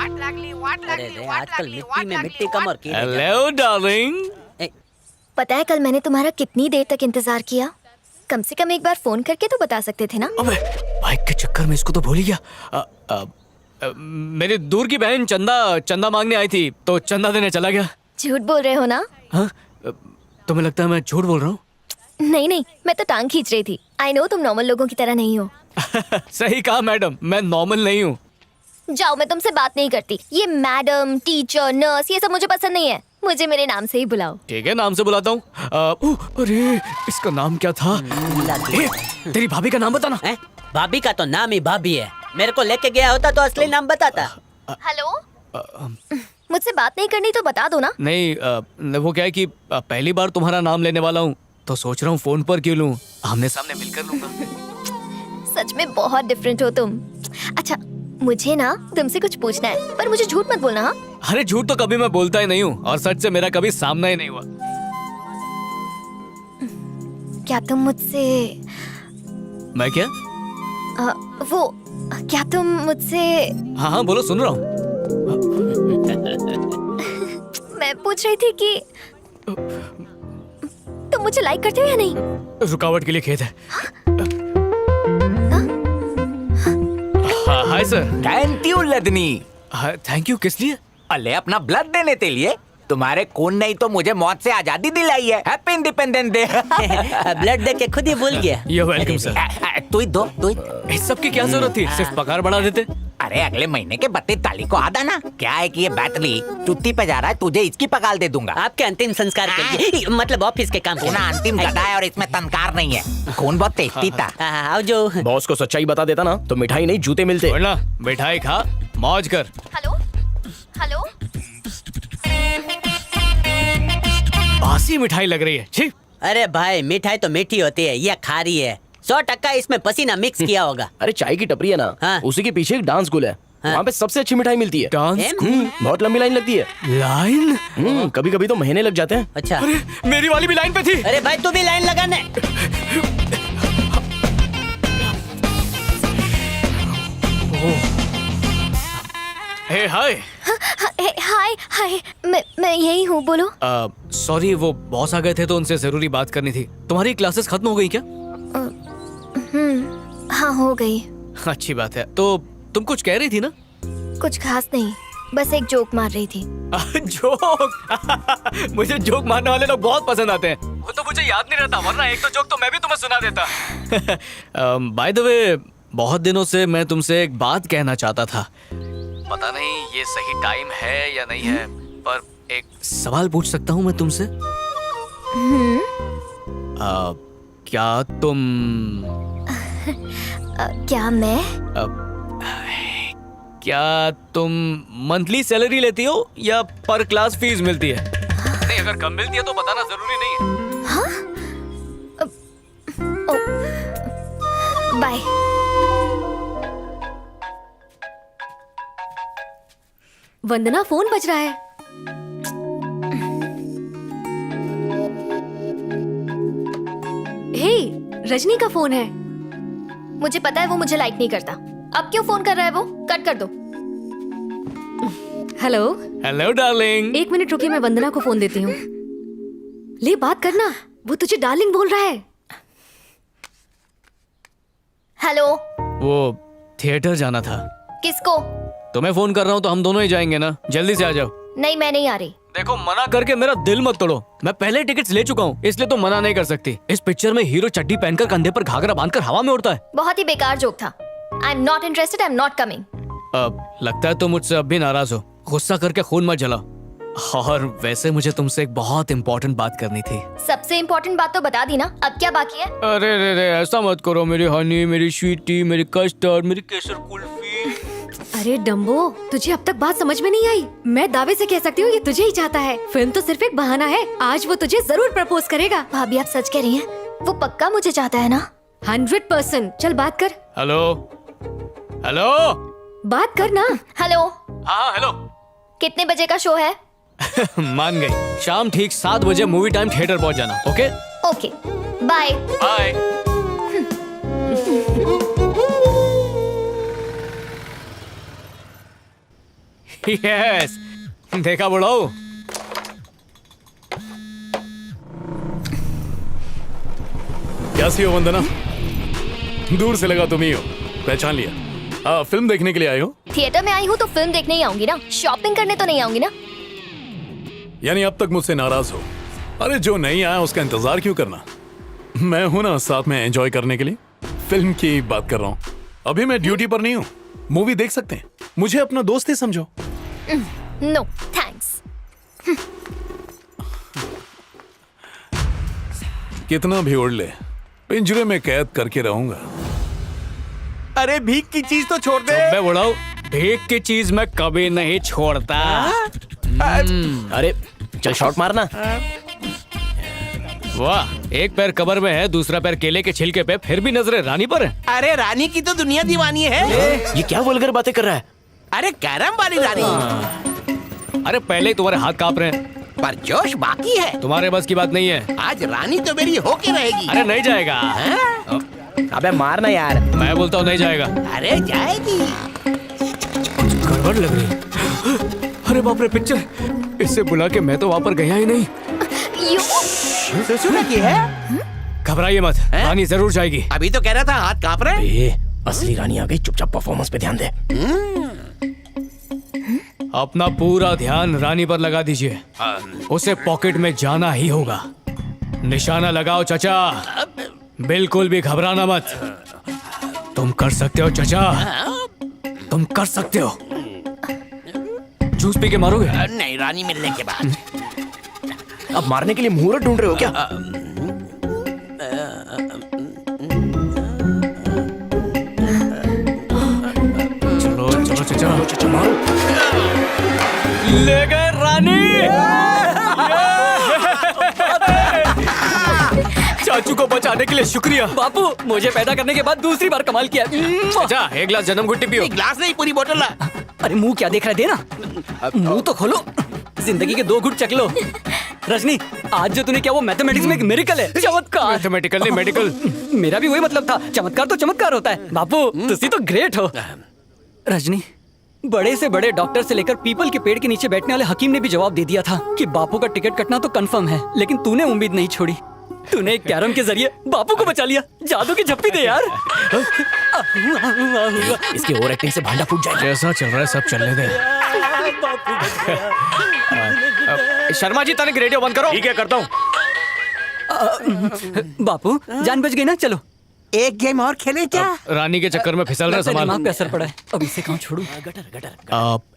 अरे रे, आजकल मिट्टी में मिट्टी कम और कीड़े ज्यादा। Hello darling. पता है कल मैंने तुम्हारा कितनी देर तक इंतजार किया? कम से कम एक बार फोन करके तो बता सकते थे ना। अबे बाइक के चक्कर में इसको तो भूल ही गया। मेरी दूर की बहन चंदा मांगने आई थी तो चंदा देने चला गया। झूठ बोल रहे हो ना? हाँ? तुम्हें लगता है मैं झूठ बोल रहा हूँ? नहीं नहीं, मैं तो टांग खींच रही थी। आई नो तुम नॉर्मल लोगों की तरह नहीं हो। सही कहा मैडम, मैं नॉर्मल नहीं हूँ। जाओ, मैं तुमसे बात नहीं करती। ये मैडम, टीचर, नर्स, ये सब मुझे पसंद नहीं है। मुझे मेरे नाम से ही बुलाओ। ठीक है, नाम से बुलाता हूँ। अरे इसका नाम क्या था? तेरी भाभी का नाम बताना। भाभी का तो नाम ही भाभी है। मेरे को लेके गया होता तो असली नाम बताता। हेलो, मुझसे बात नहीं करनी तो बता दो ना। नहीं, वो क्या है कि पहली बार तुम्हारा नाम लेने वाला हूँ तो सोच रहा हूँ फोन पर क्यों लूँ, आमने सामने मिलकर लूंगा। सच में बहुत डिफरेंट हो तुम। अच्छा, मुझे ना तुमसे कुछ पूछना है, पर मुझे झूठ मत बोलना। हाँ? अरे झूठ तो कभी मैं बोलता ही नहीं हूँ और सच से मेरा कभी सामना ही नहीं हुआ। क्या तुम मुझसे मैं क्या? क्या तुम मुझसे हाँ हाँ बोलो, सुन रहा हूँ। मैं पूछ रही थी कि तुम मुझे लाइक करते हो या नहीं? रुकावट के लिए खेद है। Hi sir. थैंक यू लदनी। थैंक यू किस लिए? अले अपना ब्लड देने के लिए। तुम्हारे खून नहीं तो मुझे मौत से आजादी दिलाई है। Happy independence day. ब्लड दे के खुद ही भूल गया। You're welcome, sir. तू ही दो। इस सब की क्या जरूरत थी? सिर्फ पगार बढ़ा देते। अरे अगले महीने के 32 तारीख को आदा ना। क्या है कि ये बैटरी चुट्टी पे जा रहा है, तुझे इसकी पगार दे दूंगा। आपके अंतिम संस्कार के लिए, मतलब ऑफिस के काम के तू ना लिए। अंतिम गधा है और इसमें तनकार नहीं है। खून बहुत टेस्टी था। आओ जो। बॉस को सच्चाई बता देता ना तो मिठाई नहीं जूते मिलते। वरना मिठाई खा, मौज कर। हेलो हेलो, बासी मिठाई लग रही है। छी। अरे भाई, मिठाई तो मीठी होती है, ये खारी है। 100% इसमें पसीना मिक्स किया होगा। अरे चाय की टपरी है ना, हाँ। उसी के पीछे एक डांस स्कूल है। हाँ। वहाँ पे सबसे अच्छी मिठाई मिलती है। डांस? बहुत लंबी लाइन लगती है। लाइन? कभी कभी तो महीने लग जाते हैं। अच्छा। अरे मेरी वाली भी लाइन पे थी। अरे भाई, तू भी लाइन लगाने। हे हाय। हाय हाय, मैं यही हूँ, बोलो। सॉरी, वो बॉस आ गए थे तो उनसे जरूरी बात करनी थी। तुम्हारी क्लासेस खत्म हो गई क्या? हाँ, हो गई। अच्छी बात है। तो तुम कुछ कह रही थी ना? कुछ खास नहीं, बस एक जोक मार रही थी। जोक? मुझे जोक मारने वाले लोग बहुत पसंद आते हैं। वो तो मुझे याद नहीं रहता, वरना एक तो जोक तो मैं भी तुम्हें सुना देता। बाय द वे, बहुत दिनों से मैं तुमसे एक बात कहना चाहता था। पता नहीं ये सही टाइम है या नहीं है, पर एक सवाल पूछ सकता हूँ मैं तुमसे? क्या तुम क्या मैं क्या तुम मंथली सैलरी लेती हो या पर क्लास फीस मिलती है? नहीं, अगर कम मिलती है तो बताना जरूरी नहीं है। बाय। वंदना, फोन बज रहा है। हे, रजनी का फोन है। मुझे पता है वो मुझे लाइक नहीं करता। अब क्यों फोन कर रहा है वो? कट कर दो। हेलो। Hello darling. 1 मिनट रुकिए, मैं वंदना को फोन देती हूँ। ले बात करना, वो तुझे डार्लिंग बोल रहा है। हेलो। वो थिएटर जाना था। किसको? तुम्हें फोन कर रहा हूँ तो हम दोनों ही जाएंगे ना? जल्दी से आ जाओ। नहीं, मैं नहीं आ रही। देखो, मना करके मेरा दिल मत तोड़ो। मैं पहले टिकट्स ले चुका हूँ, इसलिए तो मना नहीं कर सकती। इस पिक्चर में हीरो चड्डी पहनकर कंधे पर घाघरा बांधकर हवा में उड़ता है। बहुत ही बेकार जोक था। I am not interested, I am not coming. लगता है तुम मुझसे अब भी नाराज हो। गुस्सा करके खून मत जलाओ। और वैसे मुझे तुमसे एक बहुत इम्पोर्टेंट बात करनी थी। सबसे इम्पोर्टेंट बात तो बता दी ना, अब क्या बाकी है? अरे रे रे, ऐसा मत करो। मेरी हनी, मेरी स्वीटी, मेरी कस्टर्ड, मेरी केसर कुल्फी। अरे डम्बो, तुझे अब तक बात समझ में नहीं आई। मैं दावे से कह सकती हूँ ये तुझे ही चाहता है। फिल्म तो सिर्फ एक बहाना है। आज वो तुझे जरूर प्रपोज करेगा। भाभी, आप सच कह रही हैं? वो पक्का मुझे चाहता है ना? 100%। चल बात कर। हेलो हेलो, बात कर ना। हेलो। हाँ हेलो। कितने बजे का शो है? मान गई। शाम ठीक 7 बजे मूवी टाइम थिएटर पहुंच जाना। Okay okay, bye bye. Yes, देखा बुढ़ाओ। कैसी हो वंदना? दूर से लगा तुम ही हो, पहचान लिया। फिल्म देखने के लिए आए हो? थिएटर में आई हूँ तो फिल्म देखने ही आऊंगी ना, शॉपिंग करने तो नहीं आऊंगी ना। यानी अब तक मुझसे नाराज हो? अरे जो नहीं आया उसका इंतजार क्यों करना? मैं हूं ना साथ में एंजॉय करने के लिए। फिल्म की बात कर रहा हूँ। अभी मैं ड्यूटी पर नहीं हूँ, मूवी देख सकते हैं। मुझे अपना दोस्त ही समझो। No thanks. कितना भी उड़ ले, पिंजरे में कैद करके रहूंगा। अरे भीख की चीज तो छोड़ दे। मैं बुढ़ाओ, भीख की चीज मैं कभी नहीं छोड़ता। अरे चल शॉट मारना। वाह, एक पैर कबर में है, दूसरा पैर केले के छिलके पे, फिर भी नजरें रानी पर है। अरे रानी की तो दुनिया दीवानी है। ये क्या वल्गर बातें कर रहा है? अरे कैरम वाली रानी। अरे पहले ही तुम्हारे हाथ कांप रहे हैं। पर जोश बाकी है। तुम्हारे बस की बात नहीं है। आज रानी तो मेरी होके रहेगी। अरे नहीं जाएगा। अबे मारना यार। मैं बोलता हूँ नहीं जाएगा। अरे जाएगी। गड़बड़ लग रही है। अरे बाप रे, पिक्चर इससे बुला के मैं तो वहाँ पर गया ही नहीं। सुना की है? घबराइए मत, रानी जरूर जाएगी। अभी तो कह रहा था हाथ कांप रहे। ए, असली रानी आ गई, चुपचाप परफॉर्मेंस पे ध्यान दे। अपना पूरा ध्यान रानी पर लगा दीजिए। उसे पॉकेट में जाना ही होगा। निशाना लगाओ चचा, बिल्कुल भी घबराना मत। तुम कर सकते हो चचा, तुम कर सकते हो। जूस पी के मारोगे? नहीं, रानी मिलने के बाद। अब मारने के लिए मुहूर्त ढूंढ रहे हो क्या? चलो चलो चचा, चचा मारो। ले गए रानी। चाचू को बचाने के लिए शुक्रिया। बापू, मुझे पैदा करने के बाद दूसरी बार कमाल किया। चाचा, एक गिलास जन्म गुट्टी पियो। ग्लास नहीं, पूरी बोतल ला। अरे मुंह क्या देख रहा है, देना। मुंह तो खोलो, जिंदगी के 2 घुट चख लो। रजनी, आज जो तूने किया वो मैथमेटिक्स में एक मिरेकल है, चमत्कार। मैथमेटिकल नहीं, मेडिकल। मेरा भी वही मतलब था, चमत्कार तो चमत्कार होता है। बापू, तुसी तो ग्रेट हो। रजनी, बड़े से बड़े डॉक्टर से लेकर पीपल के पेड़ के नीचे बैठने वाले हकीम ने भी जवाब दे दिया था कि बापू का टिकट कटना तो कंफर्म है, लेकिन तूने उम्मीद नहीं छोड़ी। तूने एक कैरम के जरिए बापू को बचा लिया। जादू की झप्पी दे यार। इसकी ओवर एक्टिंग से भांडा फूट जाएगा। जैसा चल रहा है सब चलने दे। शर्मा जी, तनिक रेडियो बंद करो। ठीक है, करता हूँ। बापू, जान बच गई ना? चलो एक गेम और खेले क्या? रानी के चक्कर में फिसल रहा लगता है सामान। दिमाग पे असर पड़ा है। अब इसे कहाँ छोड़ूं?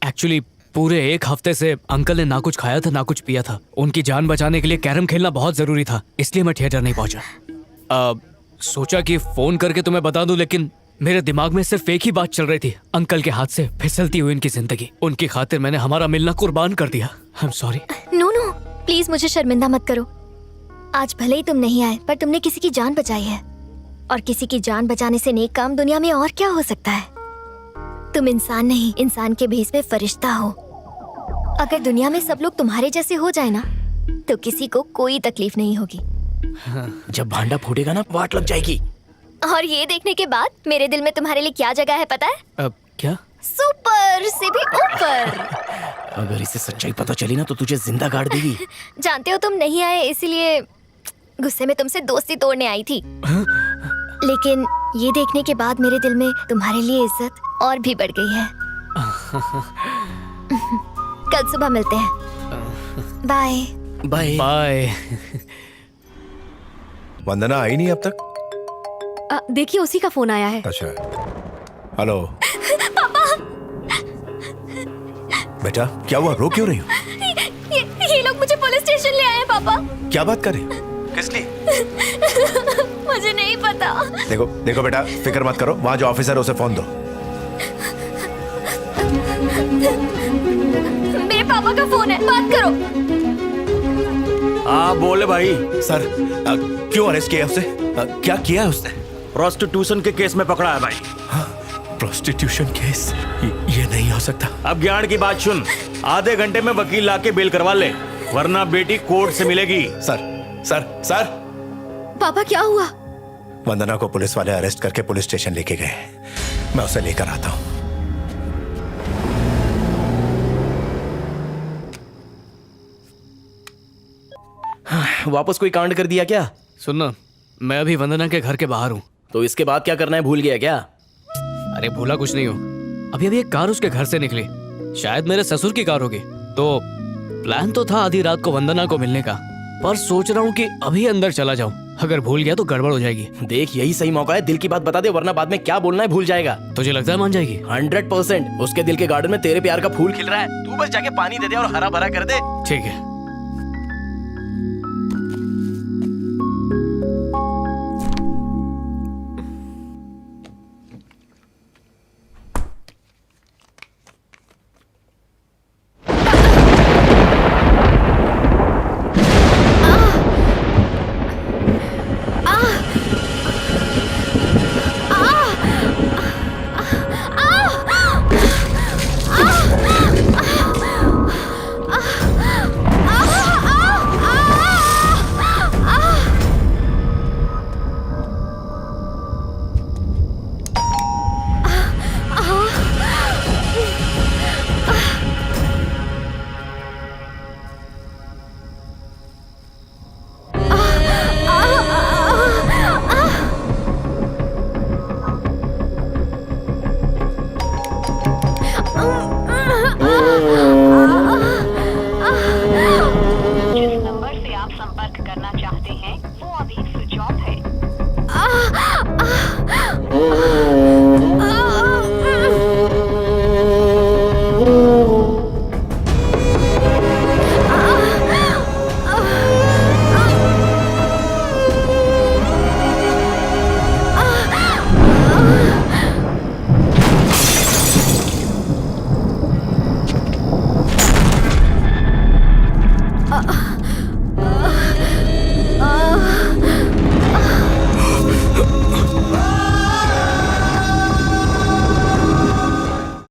एक्चुअली पूरे 1 हफ्ते से अंकल ने ना कुछ खाया था ना कुछ पिया था। उनकी जान बचाने के लिए कैरम खेलना बहुत जरूरी था, इसलिए मैं थिएटर नहीं पहुंचा। सोचा कि फोन करके तुम्हें बता दूं, लेकिन मेरे दिमाग में सिर्फ एक ही बात चल रही थी, अंकल के हाथ से फिसलती हुई इनकी जिंदगी। उनकी खातिर मैंने हमारा मिलना कुर्बान कर दिया। I am sorry. No no, please मुझे शर्मिंदा मत करो। आज भले ही तुम नहीं आए, पर तुमने किसी की जान बचाई है, और किसी की जान बचाने से नेक काम दुनिया में और क्या हो सकता है। तुम इंसान नहीं, इंसान के भेष में फरिश्ता हो। अगर दुनिया में सब लोग तुम्हारे जैसे हो जाए ना, तो किसी को कोई तकलीफ नहीं होगी। जब भांडा फूटेगा ना, वाट लग जाएगी। और ये देखने के बाद मेरे दिल में तुम्हारे लिए क्या जगह है पता है? क्या? सुपर से भी ऊपर। अगर इसे सच्चाई पता चली ना तो तुझे जिंदा गाड़ देगी। जानते हो तुम नहीं आए, इसीलिए गुस्से में तुमसे दोस्ती तोड़ने आई थी। लेकिन ये देखने के बाद मेरे दिल में तुम्हारे लिए इज्जत और भी बढ़ गई है। कल सुबह मिलते हैं। Bye bye bye. वंदना आई नहीं अब तक? देखिए उसी का फोन आया है। अच्छा, हेलो बेटा, क्या हुआ? रो क्यों रही हो? ये लोग मुझे पुलिस स्टेशन ले आए हैं पापा। क्या बात कर रही हो? किस लिए? मुझे नहीं पता। देखो देखो बेटा, फिक्र मत करो, वहाँ जो ऑफिसर है उसे फोन दो। मेरे पापा का फोन है, बात करो। हाँ बोले भाई। सर, क्यों अरेस्ट किया उसे? क्या किया है उसने? प्रोस्टिट्यूशन के केस में पकड़ा है भाई। Prostitution case? ये नहीं हो सकता। अब ज्ञान की बात सुन, आधे घंटे में वकील लाके बेल करवा ले, वरना बेटी कोर्ट से मिलेगी। सर सर सर, पापा क्या हुआ? वंदना को पुलिस वाले अरेस्ट करके पुलिस स्टेशन लेके गए। मैं उसे लेकर आता हूँ। वापस कोई कांड कर दिया क्या? सुनना, मैं अभी वंदना के घर के बाहर हूँ। तो इसके बाद क्या करना है, भूल गया क्या? अरे भूला कुछ नहीं हूँ। अभी अभी एक कार उसके घर से निकली, शायद मेरे ससुर की कार होगी। तो प्लान तो था आधी रात को वंदना को मिलने का, पर सोच रहा हूँ कि अभी अंदर चला जाऊँ। अगर भूल गया तो गड़बड़ हो जाएगी। देख, यही सही मौका है, दिल की बात बता दे, वरना बाद में क्या बोलना है भूल जाएगा। तुझे लगता है मान जाएगी? 100%। उसके दिल के गार्डन में तेरे प्यार का फूल खिल रहा है, तू बस जाके पानी दे दे और हरा भरा कर दे। ठीक है।